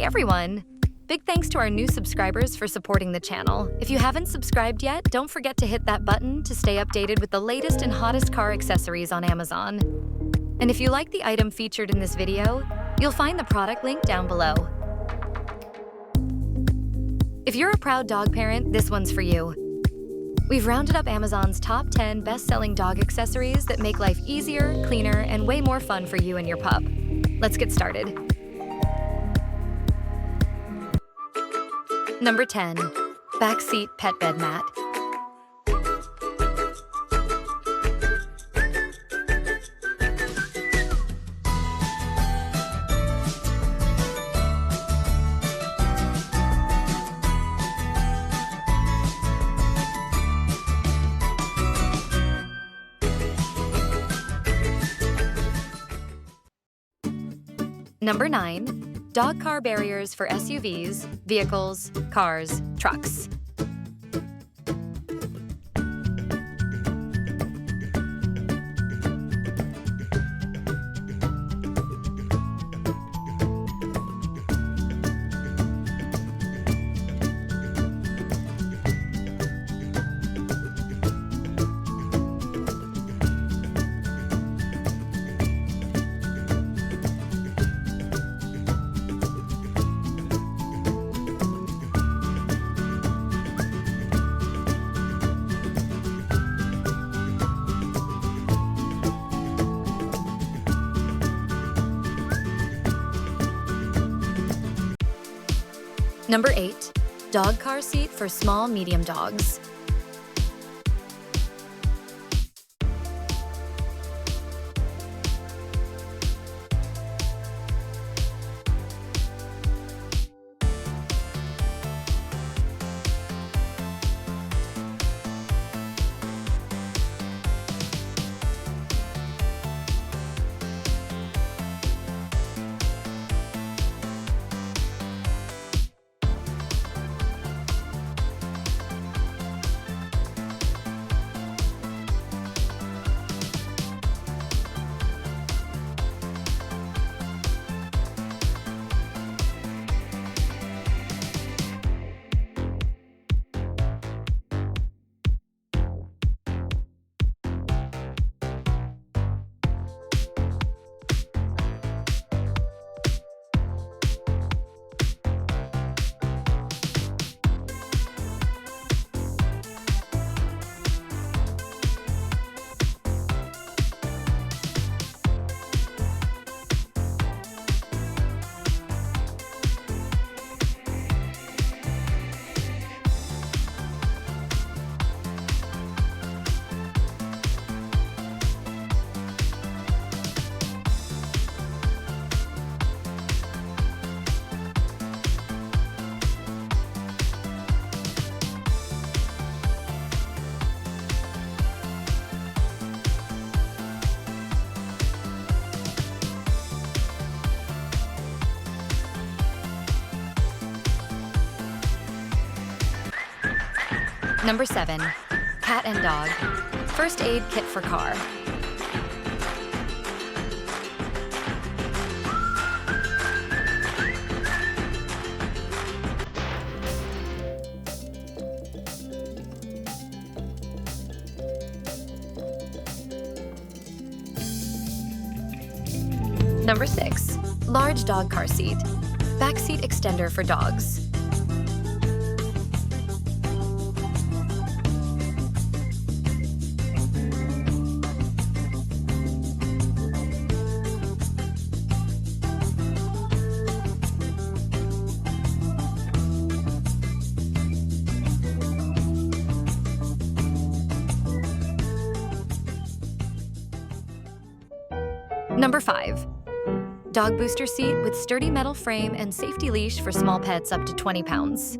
everyone! Big thanks to our new subscribers for supporting the channel. If you haven't subscribed yet, don't forget to hit that button to stay updated with the latest and hottest car accessories on Amazon. And if you like the item featured in this video, you'll find the product link down below. If you're a proud dog parent, this one's for you. We've rounded up Amazon's top 10 best-selling dog accessories that make life easier, cleaner, and way more fun for you and your pup. Let's get started. Number 10. Backseat Pet Bed Mat. Number 9. Dog car barriers for SUVs, vehicles, cars, trucks. Number 8. Dog car seat for small, medium dogs. Number 7. Cat and dog. First aid kit for car. Number 6. Large dog car seat. Backseat extender for dogs. Number 5. Dog booster seat with sturdy metal frame and safety leash for small pets up to 20 pounds.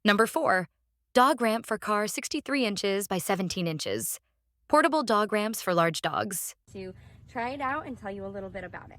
Number 4. Dog ramp for car 63 inches by 17 inches. Portable dog ramps for large dogs. To try it out and tell you a little bit about it.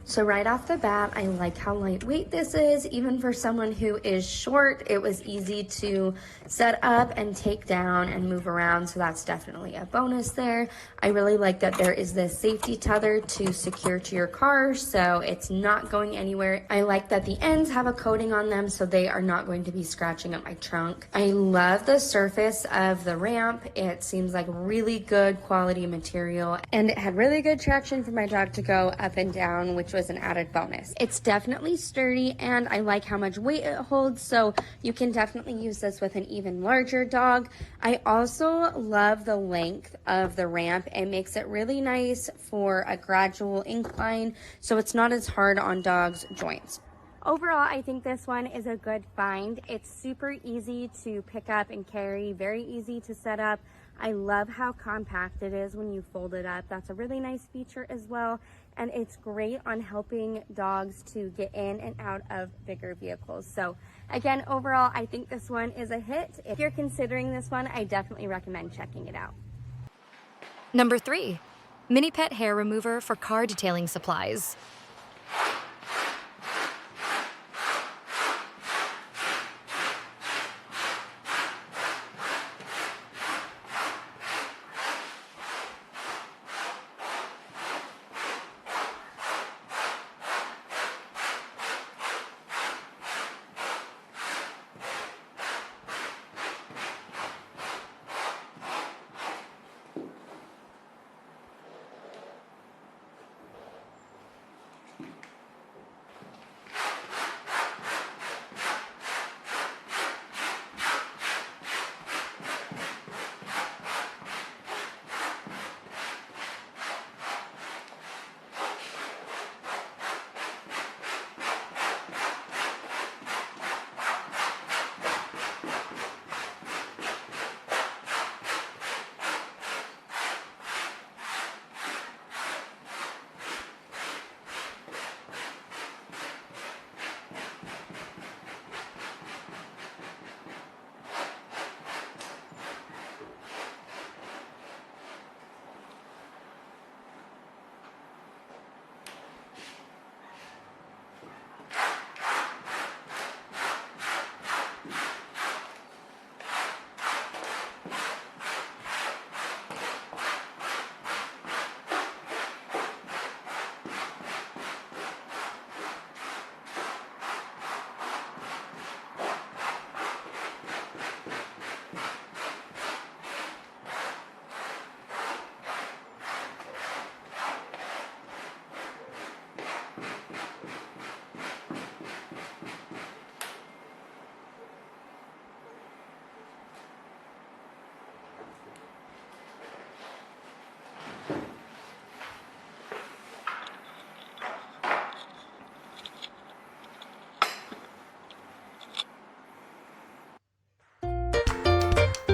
So right off the bat, I like how lightweight this is. Even for someone who is short, it was easy to set up and take down and move around. So that's definitely a bonus there. I really like that there is this safety tether to secure to your car, so it's not going anywhere. I like that the ends have a coating on them, so they are not going to be scratching up my trunk. I love the surface of the ramp. It seems like really good quality material, and it had really good traction for my dog to go up and down, which was an added bonus. It's definitely sturdy, and I like how much weight it holds, so you can definitely use this with an even larger dog. I also love the length of the ramp. It makes it really nice for a gradual incline, so it's not as hard on dogs' joints. Overall, I think this one is a good find. It's super easy to pick up and carry, very easy to set up. I love how compact it is when you fold it up. That's a really nice feature as well. And it's great on helping dogs to get in and out of bigger vehicles. So again, overall, I think this one is a hit. If you're considering this one, I definitely recommend checking it out. Number 3. Mini Pet hair remover for car detailing supplies.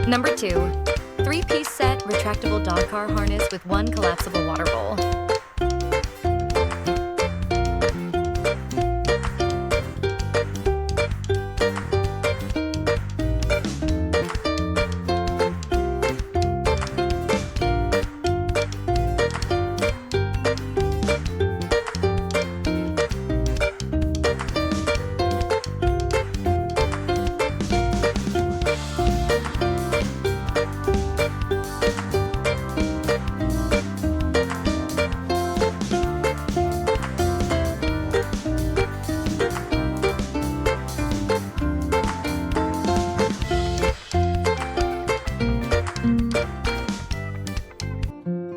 Number 2. 3-piece set retractable dog car harness with 1 collapsible water bowl.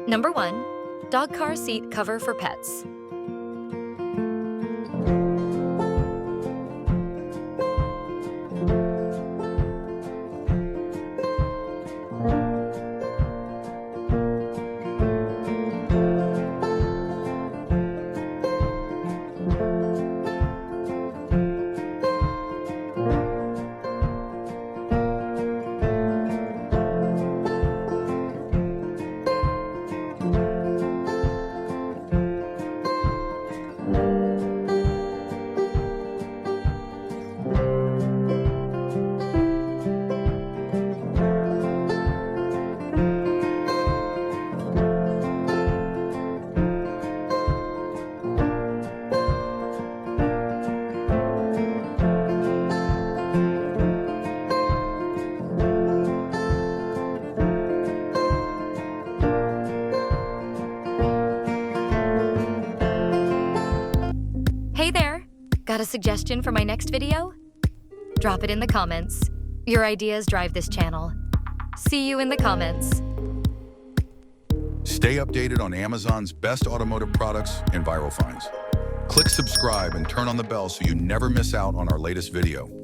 Number 1. Dog car seat cover for pets. Hey there! Got a suggestion for my next video? Drop it in the comments. Your ideas drive this channel. See you in the comments. Stay updated on Amazon's best automotive products and viral finds. Click subscribe and turn on the bell so you never miss out on our latest video.